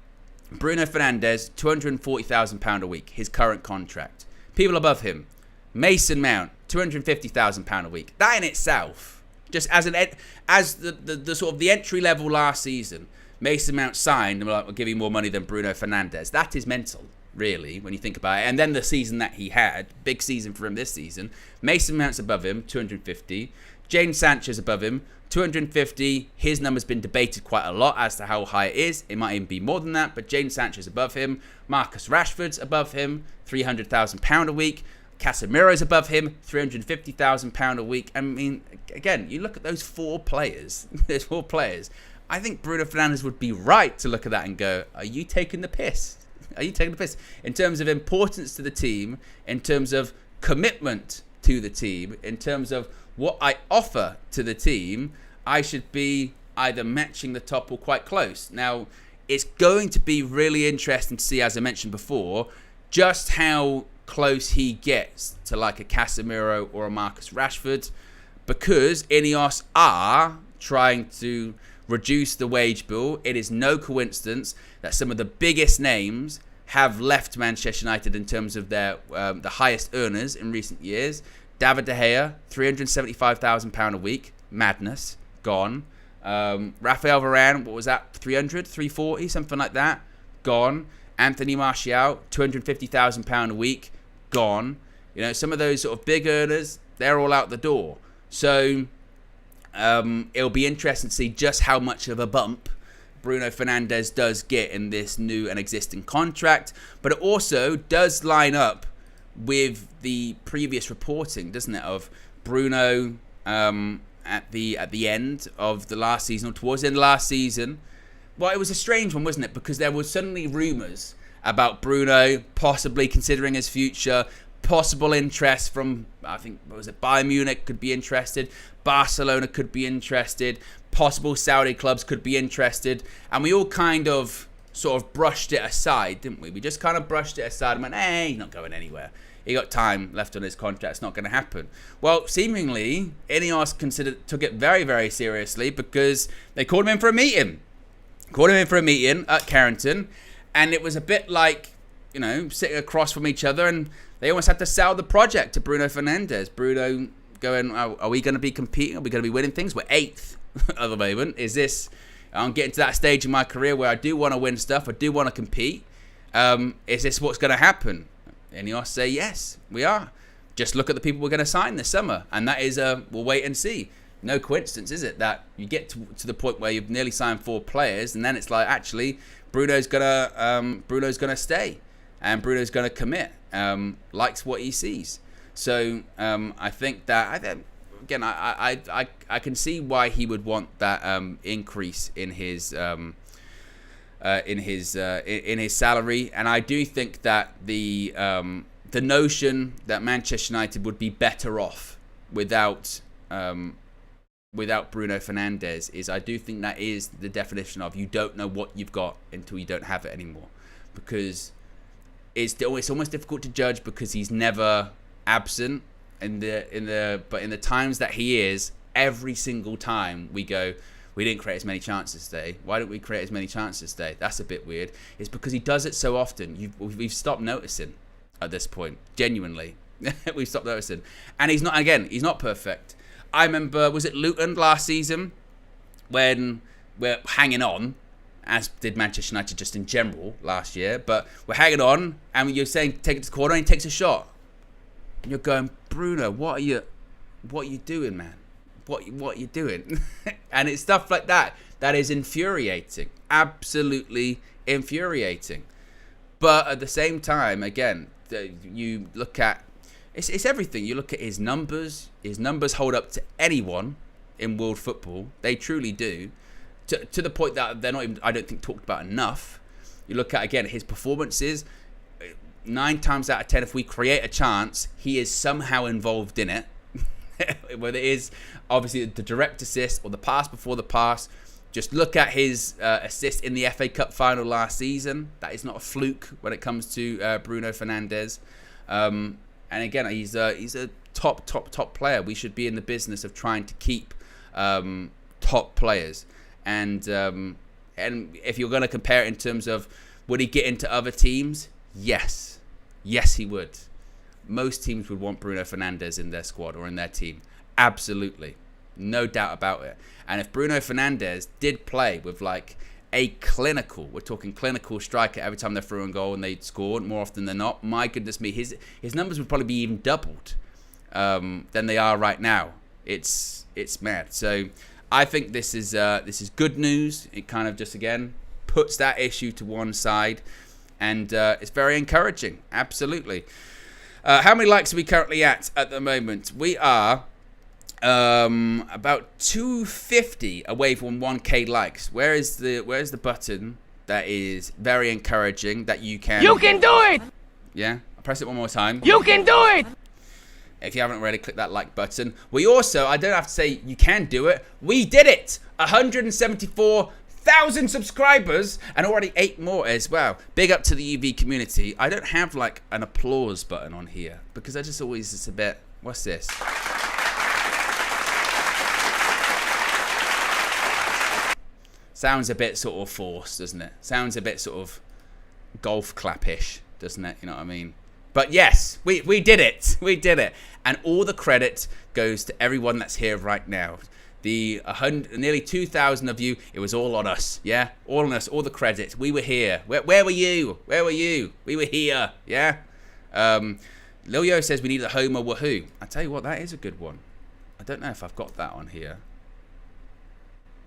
Bruno Fernandes, £240,000 a week, his current contract. People above him, Mason Mount, £250,000 a week. That in itself, just as the sort of the entry level last season, Mason Mount signed and we're like, we'll give you more money than Bruno Fernandes. That is mental, really, when you think about it. And then the season that he had, big season for him this season, Mason Mount's above him, 250. Jadon Sancho's above him, 250. His number's been debated quite a lot as to how high it is. It might even be more than that, but Jadon Sancho's above him. Marcus Rashford's above him, £300,000 a week. Casemiro's above him, £350,000 a week. I mean, again, you look at those four players. There's four players. I think Bruno Fernandes would be right to look at that and go, are you taking the piss? Are you taking the piss? In terms of importance to the team, in terms of commitment to the team, in terms of what I offer to the team, I should be either matching the top or quite close. Now, it's going to be really interesting to see, as I mentioned before, just how close he gets to like a Casemiro or a Marcus Rashford, because Ineos are trying to reduce the wage bill. It is no coincidence that some of the biggest names have left Manchester United in terms of their the highest earners in recent years. David De Gea, £375,000 a week, madness, gone. Rafael Varane, what was that, 340, something like that, gone. Anthony Martial, £250,000 a week, gone. You know, some of those sort of big earners, they're all out the door. So it'll be interesting to see just how much of a bump Bruno Fernandes does get in this new and existing contract. But it also does line up with the previous reporting, doesn't it, of Bruno at the end of the last season, or towards the end of last season. Well, it was a strange one, wasn't it? Because there was suddenly rumours about Bruno possibly considering his future, possible interest from, I think, what was it, Bayern Munich could be interested, Barcelona could be interested, possible Saudi clubs could be interested, and we all kind of sort of brushed it aside, didn't we? We just kind of brushed it aside and went, hey, he's not going anywhere. He got time left on his contract. It's not going to happen. Well, seemingly, Ineos took it very, very seriously, because they called him in for a meeting. At Carrington, and it was a bit like, you know, sitting across from each other, and they almost had to sell the project to Bruno Fernandes. Bruno going, are we going to be competing? Are we going to be winning things? We're 8th at the moment. I'm getting to that stage in my career where I do want to win stuff. I do want to compete. Is this what's going to happen? And Ineos say, yes, we are. Just look at the people we're going to sign this summer. And that is, we'll wait and see. No coincidence, is it, that you get to the point where you've nearly signed 4 players, and then it's like, actually, Bruno's gonna stay, and Bruno's gonna commit. Likes what he sees. So I think that again, I can see why he would want that increase in his salary, and I do think that the notion that Manchester United would be better off without Bruno Fernandes is, I do think that is the definition of, you don't know what you've got until you don't have it anymore, because it's almost difficult to judge, because he's never absent but in the times that he is, every single time we go, we didn't create as many chances today. Why don't we create as many chances today? That's a bit weird. It's because he does it so often. We've stopped noticing at this point. Genuinely, we've stopped noticing. And he's not perfect. I remember, was it Luton last season, when we're hanging on, as did Manchester United just in general last year, but we're hanging on, and you're saying take it to the corner, and he takes a shot. And you're going, Bruno, what are you doing, man? What are you doing? And it's stuff like that that is infuriating, absolutely infuriating. But at the same time, again, you look at, it's everything. You look at his numbers. His numbers hold up to anyone in world football. They truly do. To the point that they're not even, I don't think, talked about enough. You look at, again, his performances. 9 times out of 10, if we create a chance, he is somehow involved in it. Whether it is obviously the direct assist or the pass before the pass. Just look at his assist in the FA Cup final last season. That is not a fluke when it comes to Bruno Fernandes. And again, he's a top player. We should be in the business of trying to keep top players. And if you're going to compare it in terms of, would he get into other teams? Yes, he would. most teams would want Bruno Fernandes in their squad or in their team. Absolutely. No doubt about it. And if Bruno Fernandes did play with like a clinical, we're talking clinical striker every time they're through in goal and they scored more often than not, my goodness me, his numbers would probably be even doubled than they are right now. It's mad. So I think this is good news. It kind of just, again, puts that issue to one side, and it's very encouraging. Absolutely. How many likes are we currently at the moment? We are about 250 away from 1k likes. Where's the button that is very encouraging that you can do it. Yeah, I'll press it one more time. You can do it. If you haven't already, click that like button. We also, I don't have to say you can do it, we did it. 174,000 subscribers and already 8 more as well. Big up to the UV community. I don't have like an applause button on here because I just always, it's a bit, what's this? Sounds a bit sort of forced, doesn't it? Sounds a bit sort of golf clap-ish, doesn't it? You know what I mean? But yes, we did it. We did it. And all the credit goes to everyone that's here right now. The nearly 2,000 of you, it was all on us. Yeah? All on us. All the credit. We were here. Where were you? Where were you? We were here. Yeah? Lil Yo says we need a Homer Wahoo. I tell you what, that is a good one. I don't know if I've got that on here.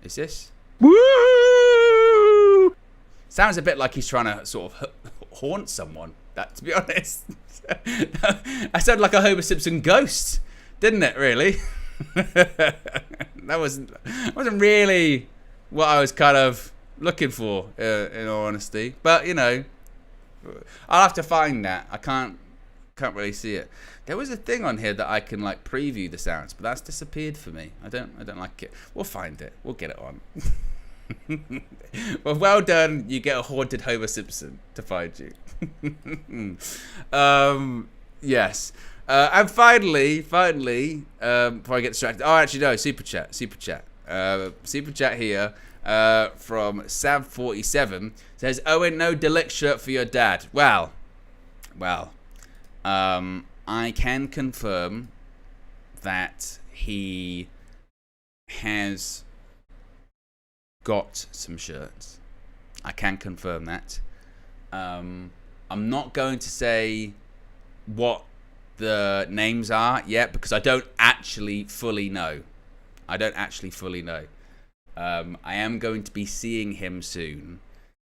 Is this? Woo! Sounds a bit like he's trying to sort of haunt someone. That, to be honest, I sounded like a Homer Simpson ghost, didn't it? Really? That wasn't really what I was kind of looking for, in all honesty. But you know, I'll have to find that. I can't really see it. There was a thing on here that I can like preview the sounds, but that's disappeared for me. I don't like it. We'll find it. We'll get it on. Well done. You get a haunted Homer Simpson to find you. Yes. And finally, before I get distracted. Oh, actually, no. Super chat. Super chat here from Sav47 says, Owen, no De Ligt shirt for your dad. Well. I can confirm that he has got some shirts. I can confirm that. I'm not going to say what the names are yet because I don't actually fully know. I am going to be seeing him soon,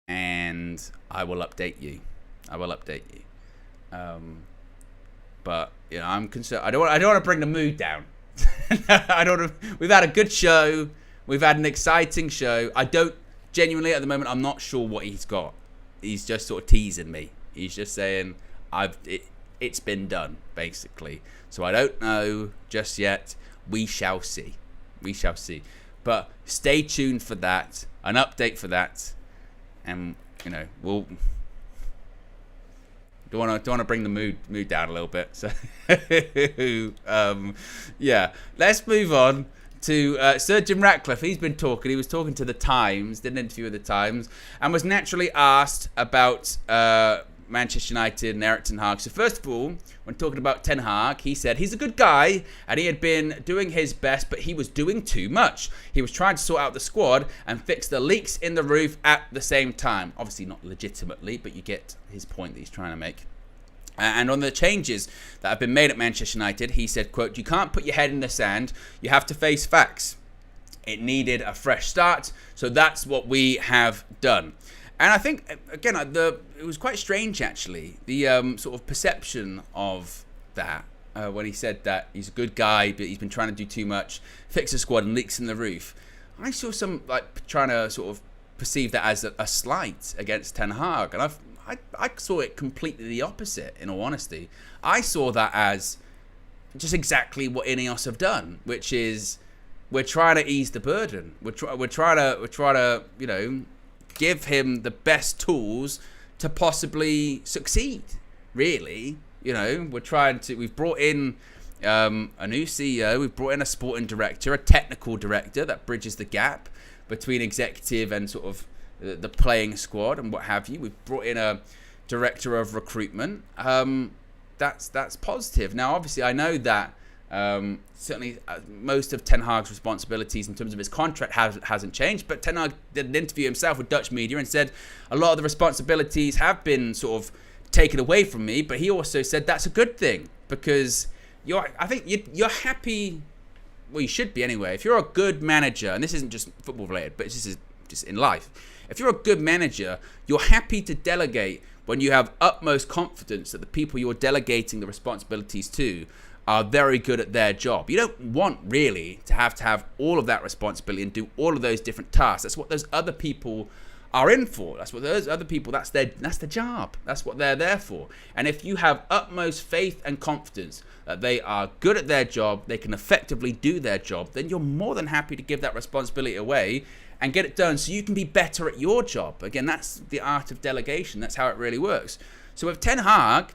and I will update you. But you know, I'm concerned. I don't want to bring the mood down. We've had a good show. We've had an exciting show. I don't genuinely at the moment. I'm not sure what he's got. He's just sort of teasing me. He's just saying it's been done basically. So I don't know just yet. We shall see. But stay tuned for that. An update for that, and you know we'll. Don't want to bring the mood down a little bit. So, yeah. Let's move on to Sir Jim Ratcliffe. He's been talking. He was talking to The Times, did an interview with The Times, and was naturally asked about Manchester United and Erik Ten Hag. So first of all, when talking about Ten Hag, he said he's a good guy and he had been doing his best, but he was doing too much. He was trying to sort out the squad and fix the leaks in the roof at the same time. Obviously not legitimately, but you get his point that he's trying to make. And on the changes that have been made at Manchester United, he said, quote, "You can't put your head in the sand. You have to face facts. It needed a fresh start. So that's what we have done." And I think, again, it was quite strange, actually, the sort of perception of that when he said that he's a good guy, but he's been trying to do too much, fix the squad and leaks in the roof. I saw some trying to sort of perceive that as a slight against Ten Hag. And I saw it completely the opposite, in all honesty. I saw that as just exactly what Ineos have done, which is we're trying to ease the burden. We're trying to, you know, give him the best tools to possibly succeed, really. You know, we've brought in a new CEO, we've brought in a sporting director, a technical director that bridges the gap between executive and sort of the playing squad and what have you. We've brought in a director of recruitment. that's positive. Now, obviously, I know that certainly most of Ten Hag's responsibilities in terms of his contract hasn't changed, but Ten Hag did an interview himself with Dutch media and said a lot of the responsibilities have been sort of taken away from me, but he also said that's a good thing because I think you're happy. Well, you should be anyway. If you're a good manager, and this isn't just football related, but this is just in life. If you're a good manager, you're happy to delegate when you have utmost confidence that the people you're delegating the responsibilities to are very good at their job. You don't want really to have all of that responsibility and do all of those different tasks. That's what those other people are in for. That's what those other people, that's their job. That's what they're there for. And if you have utmost faith and confidence that they are good at their job, they can effectively do their job, then you're more than happy to give that responsibility away and get it done so you can be better at your job. Again, that's the art of delegation. That's how it really works. So with Ten Hag,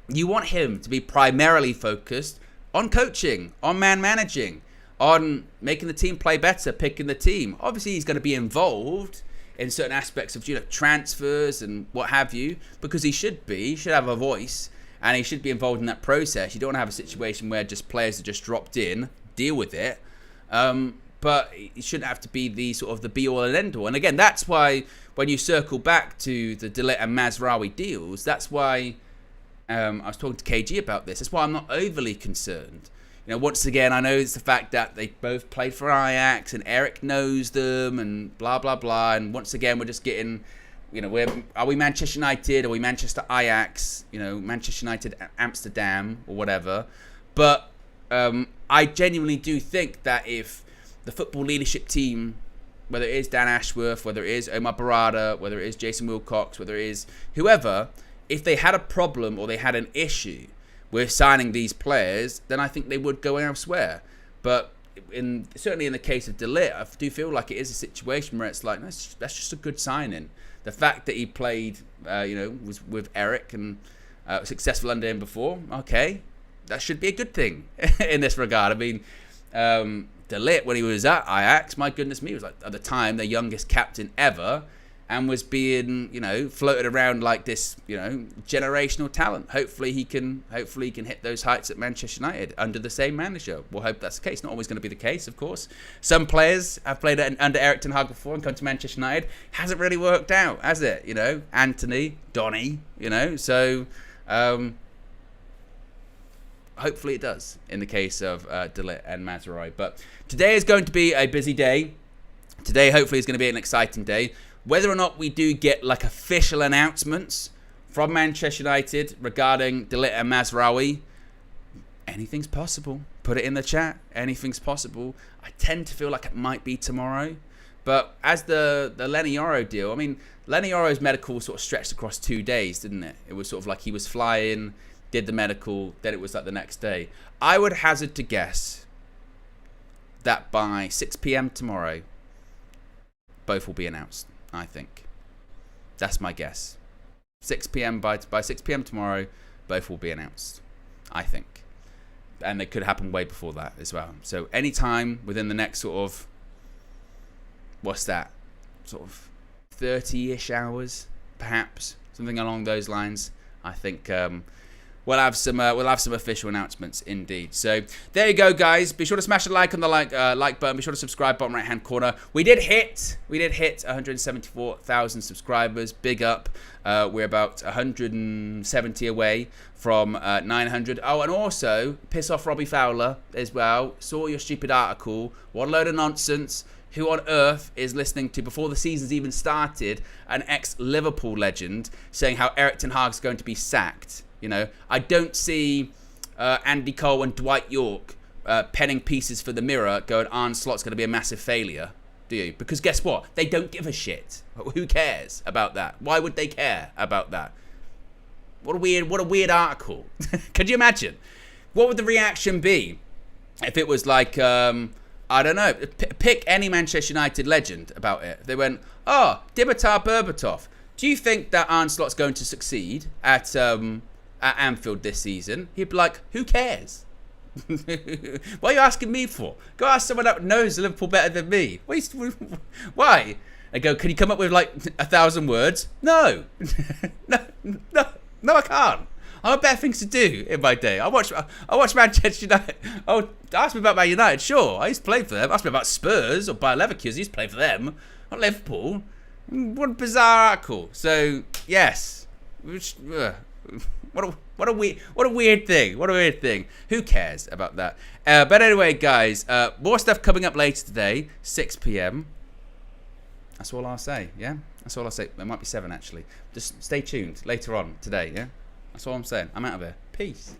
you want him to be primarily focused on coaching, on man managing, on making the team play better, picking the team. Obviously, he's going to be involved in certain aspects of transfers and what have you, because he should have a voice and he should be involved in that process. You don't want to have a situation where just players are just dropped in, deal with it, but it shouldn't have to be the sort of the be all and end all. And again, that's why when you circle back to the Ligt and Mazraoui deals, that's why I was talking to KG about this. That's why I'm not overly concerned. Once again, I know it's the fact that they both played for Ajax and Eric knows them and blah, blah, blah. And once again, we're just getting, are we Manchester United? Are we Manchester Ajax? Manchester United Amsterdam or whatever. But I genuinely do think that if the football leadership team, whether it is Dan Ashworth, whether it is Omar Barada, whether it is Jason Wilcox, whether it is whoever, if they had a problem or they had an issue with signing these players, then I think they would go elsewhere. But certainly in the case of De Ligt, I do feel like it is a situation where it's like, that's just a good signing. The fact that he played, was with Eric and successful under him before, okay, that should be a good thing in this regard. I mean, De Ligt, when he was at Ajax, my goodness me, was like at the time the youngest captain ever, and was being, floated around like this, generational talent. Hopefully he can hit those heights at Manchester United under the same manager. We'll hope that's the case. Not always going to be the case, of course. Some players have played under Eric Ten Hag before and come to Manchester United. Hasn't really worked out, has it? Anthony, Donny, so hopefully it does in the case of De Ligt and Mazraoui. But today is going to be a busy day. Today hopefully is going to be an exciting day. Whether or not we do get like official announcements from Manchester United regarding De Ligt and Mazraoui, anything's possible. Put it in the chat. Anything's possible. I tend to feel like it might be tomorrow. But as the Lenny Yoro deal, I mean, Lenny Yoro's medical sort of stretched across 2 days, didn't it? It was sort of like he was flying, did the medical, then it was like the next day. I would hazard to guess that by 6 p.m. tomorrow, both will be announced. I think that's my guess. 6 p.m. by 6 p.m. tomorrow, both will be announced. I think, and it could happen way before that as well. So anytime within the next sort of what's that, sort of 30-ish hours, perhaps something along those lines. I think we'll have some official announcements indeed. So there you go, guys. Be sure to smash a like on the like button. Be sure to subscribe bottom right hand corner. We did hit 174,000 subscribers. Big up. We're about 170 away from 900. Oh, and also piss off Robbie Fowler as well. Saw your stupid article. What a load of nonsense. Who on earth is listening to, before the season's even started, an ex-Liverpool legend saying how Eric Ten Hag's going to be sacked? I don't see Andy Cole and Dwight York penning pieces for the Mirror going, Arne Slot's going to be a massive failure, do you? Because guess what? They don't give a shit. Who cares about that? Why would they care about that? What a weird article. Could you imagine? What would the reaction be if it was like, I don't know, pick any Manchester United legend about it. They went, Dimitar Berbatov. Do you think that Arne Slot's going to succeed at Anfield this season? He'd be like, who cares? What are you asking me for? Go ask someone that knows Liverpool better than me. Why? I go, can you come up with like 1,000 words? No. No, I can't. I have better things to do in my day. I watch Manchester United. Oh, ask me about Man United. Sure, I used to play for them. Ask me about Spurs or Bayer Leverkusen. I used to play for them. Not Liverpool. What a bizarre article. So yes, what a weird thing. What a weird thing. Who cares about that? But anyway, guys, more stuff coming up later today, 6 p.m. That's all I'll say. Yeah, that's all I'll say. It might be 7 actually. Just stay tuned later on today. Yeah, that's all I'm saying. I'm out of here. Peace.